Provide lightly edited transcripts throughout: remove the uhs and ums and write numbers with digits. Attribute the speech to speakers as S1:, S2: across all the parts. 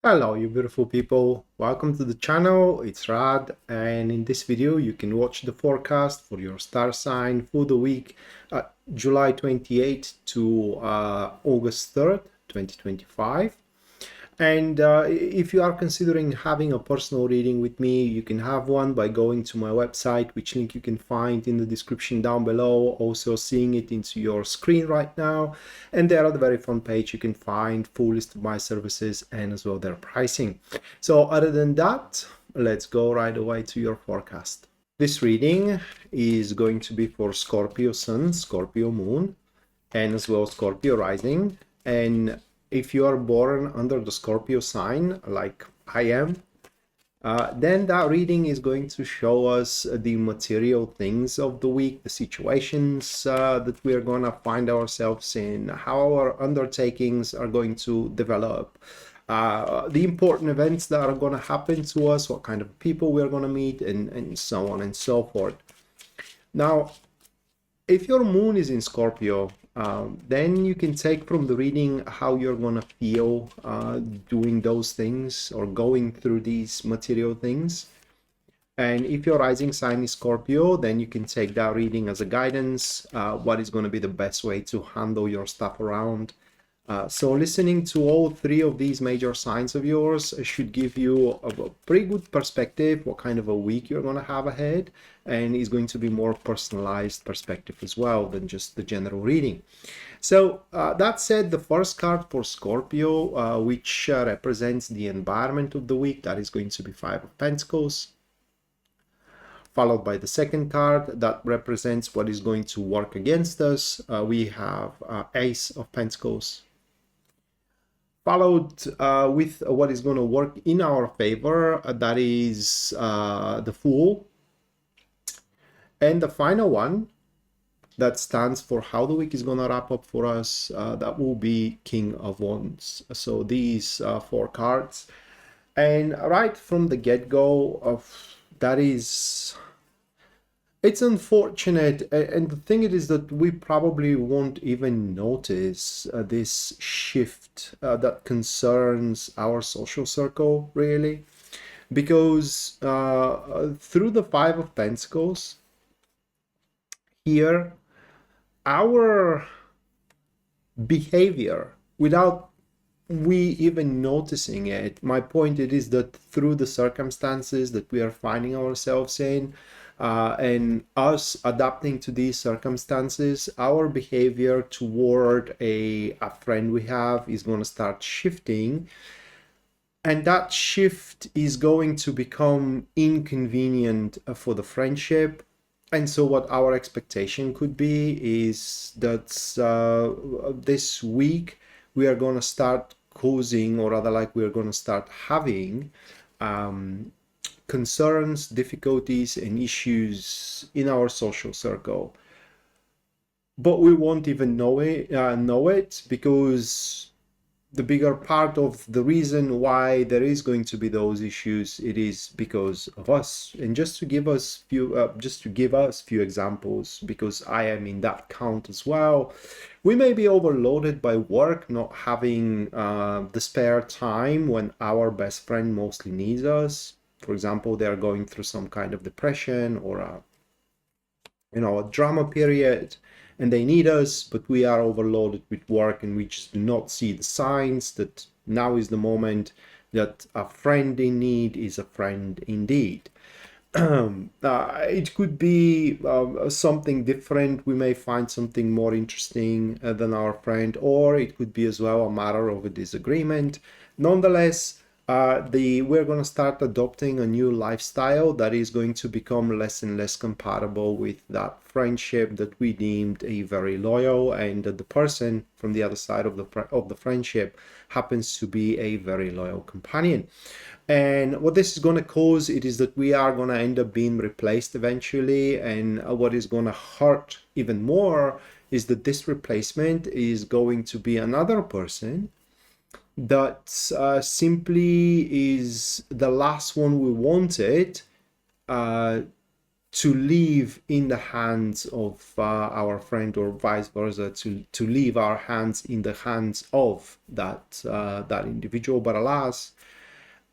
S1: Hello, you beautiful people. Welcome to the channel. It's Rad, and in this video, you can watch the forecast for your star sign for the week July 28th to August 3rd, 2025. And if you are considering having a personal reading with me, you can have one by going to my website, which link you can find in the description down below, also seeing it into your screen right now. And there at the very front page, you can find full list of my services and as well their pricing. So other than that, let's go right away to your forecast. This reading is going to be for Scorpio Sun, Scorpio Moon, and as well Scorpio Rising. And if you are born under the Scorpio sign, like I am, then that reading is going to show us the material things of the week, the situations that we are going to find ourselves in, how our undertakings are going to develop, the important events that are going to happen to us, what kind of people we are going to meet, and so on and so forth. Now, if your moon is in Scorpio, then you can take from the reading how you're going to feel doing those things or going through these material things. And if your rising sign is Scorpio, then you can take that reading as a guidance, what is going to be the best way to handle your stuff around. So listening to all three of these major signs of yours should give you a pretty good perspective what kind of a week you're going to have ahead, and is going to be more personalized perspective as well than just the general reading. So that said, the first card for Scorpio, which represents the environment of the week, that is going to be Five of Pentacles, followed by the second card that represents what is going to work against us. We have Ace of Pentacles, followed with what is going to work in our favor, that is the Fool. And the final one that stands for how the week is going to wrap up for us, that will be King of Wands. So these four cards. And right from the get-go, that is... It's unfortunate, and the thing is that we probably won't even notice this shift that concerns our social circle, really, because through the Five of Pentacles, here, our behavior, without we even noticing it, my point it is that through the circumstances that we are finding ourselves in, and us adapting to these circumstances, our behavior toward a friend we have is going to start shifting, and that shift is going to become inconvenient for the friendship. And so what our expectation could be is that this week we are going to start causing, or rather like we're going to start having concerns, difficulties, and issues in our social circle. But we won't even know it because the bigger part of the reason why there is going to be those issues, it is because of us. And just to give us few examples, because I am in that count as well, we may be overloaded by work, not having the spare time when our best friend mostly needs us. For example, they are going through some kind of depression or a drama period, and they need us, but we are overloaded with work and we just do not see the signs that now is the moment that a friend in need is a friend indeed. It could be something different. We may find something more interesting than our friend, or it could be as well a matter of a disagreement. Nonetheless, we're going to start adopting a new lifestyle that is going to become less and less compatible with that friendship that we deemed a very loyal, and that the person from the other side of the friendship happens to be a very loyal companion. And what this is going to cause, it is that we are going to end up being replaced eventually. And what is going to hurt even more is that this replacement is going to be another person that simply is the last one we wanted, to leave in the hands of our friend, or vice versa, to leave our hands in the hands of that individual. But alas,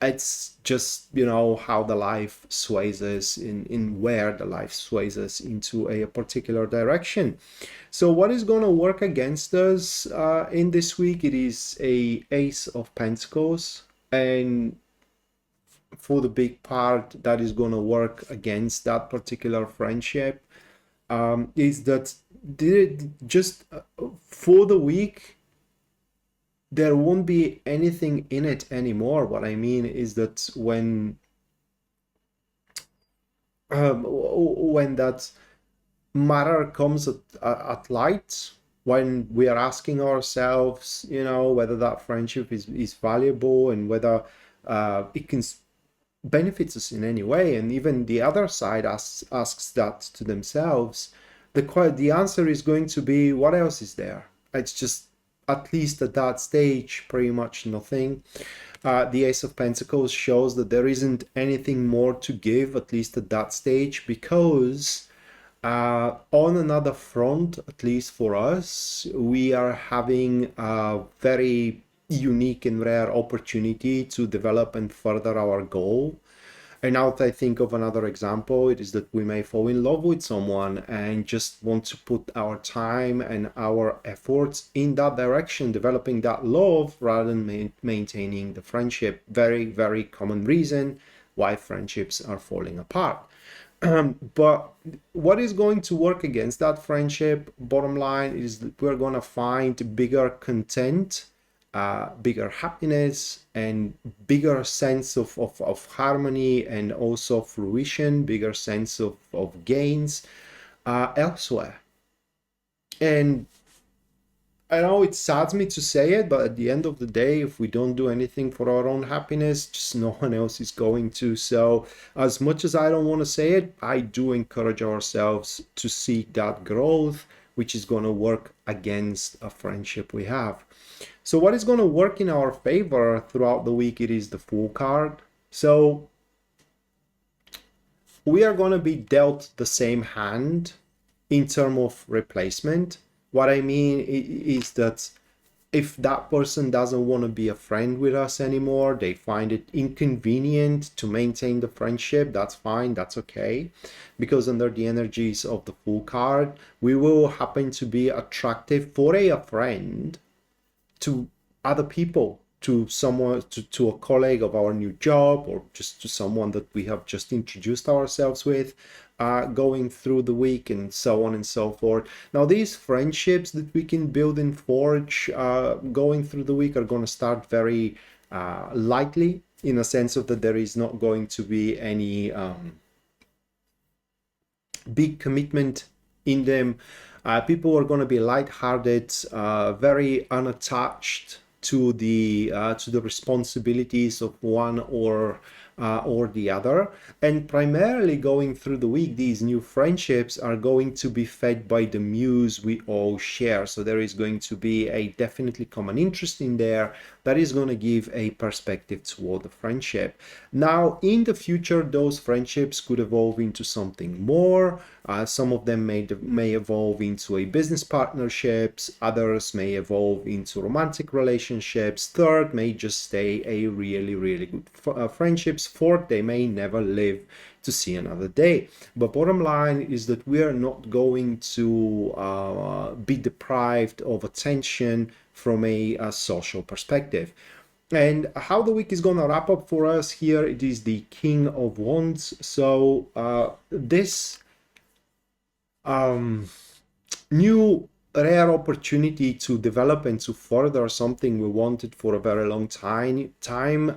S1: it's just, how the life sways us, in where the life sways us into a particular direction. So what is going to work against us in this week? It is a Ace of Pentacles, and for the big part that is going to work against that particular friendship is that just for the week there won't be anything in it anymore. What I mean is that when that matter comes at light, when we are asking ourselves, whether that friendship is valuable, and whether it can benefits us in any way, and even the other side asks that to themselves, the answer is going to be, what else is there? It's just, at least at that stage, pretty much nothing. The Ace of Pentacles shows that there isn't anything more to give, at least at that stage, because on another front, at least for us, we are having a very unique and rare opportunity to develop and further our goal. And now that I think of another example, it is that we may fall in love with someone and just want to put our time and our efforts in that direction, developing that love rather than maintaining the friendship. Very, very common reason why friendships are falling apart. But what is going to work against that friendship, bottom line, is that we're going to find bigger content, bigger happiness, and bigger sense of harmony, and also fruition, bigger sense of gains elsewhere. And I know it saddens me to say it, but at the end of the day, if we don't do anything for our own happiness, just no one else is going to. So as much as I don't want to say it, I do encourage ourselves to seek that growth, which is going to work against a friendship we have. So what is going to work in our favor throughout the week? It is the Fool card. So we are going to be dealt the same hand in terms of replacement. What I mean is that if that person doesn't want to be a friend with us anymore, they find it inconvenient to maintain the friendship, that's fine, that's okay. Because under the energies of the Fool card, we will happen to be attractive for a friend to other people, to someone, to a colleague of our new job, or just to someone that we have just introduced ourselves with, going through the week, and so on and so forth. Now, these friendships that we can build and forge going through the week are going to start very lightly, in a sense of that there is not going to be any big commitment in them. People are going to be lighthearted, very unattached to the responsibilities of one or the other. And primarily going through the week, these new friendships are going to be fed by the muse we all share. So there is going to be a definitely common interest in there that is going to give a perspective toward the friendship. Now, in the future, those friendships could evolve into something more. Some of them may evolve into a business partnerships. Others may evolve into romantic relationships. Third may just stay a really, really good friendships. Fourth, they may never live to see another day. But bottom line is that we are not going to be deprived of attention from a social perspective. And how the week is going to wrap up for us here, it is the King of Wands. So this new rare opportunity to develop and to further something we wanted for a very long time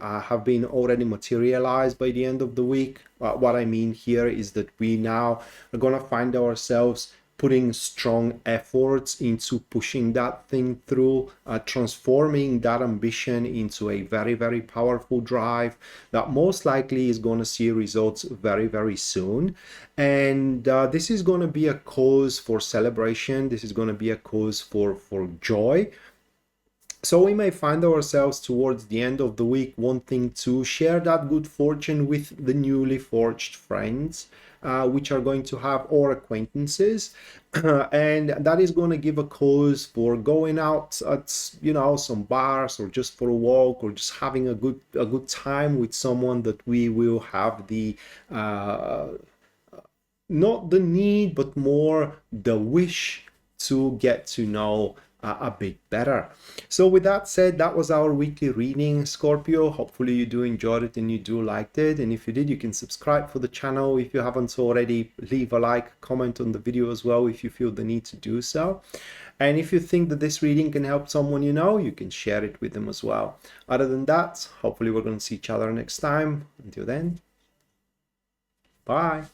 S1: have been already materialized by the end of the week. What I mean here is that we now are going to find ourselves putting strong efforts into pushing that thing through, transforming that ambition into a very, very powerful drive that most likely is going to see results very, very soon. And this is going to be a cause for celebration. This is going to be a cause for joy. So we may find ourselves towards the end of the week wanting to share that good fortune with the newly forged friends, which are going to have or acquaintances, and that is going to give a cause for going out at, you know, some bars, or just for a walk, or just having a good time with someone that we will have the not the need, but more the wish to get to know a bit better. So with that said, that was our weekly reading, Scorpio. Hopefully you do enjoyed it and you do liked it. And if you did, you can subscribe for the channel. If you haven't already, leave a like, comment on the video as well if you feel the need to do so. And if you think that this reading can help someone you know, you can share it with them as well. Other than that, hopefully we're going to see each other next time. Until then, bye.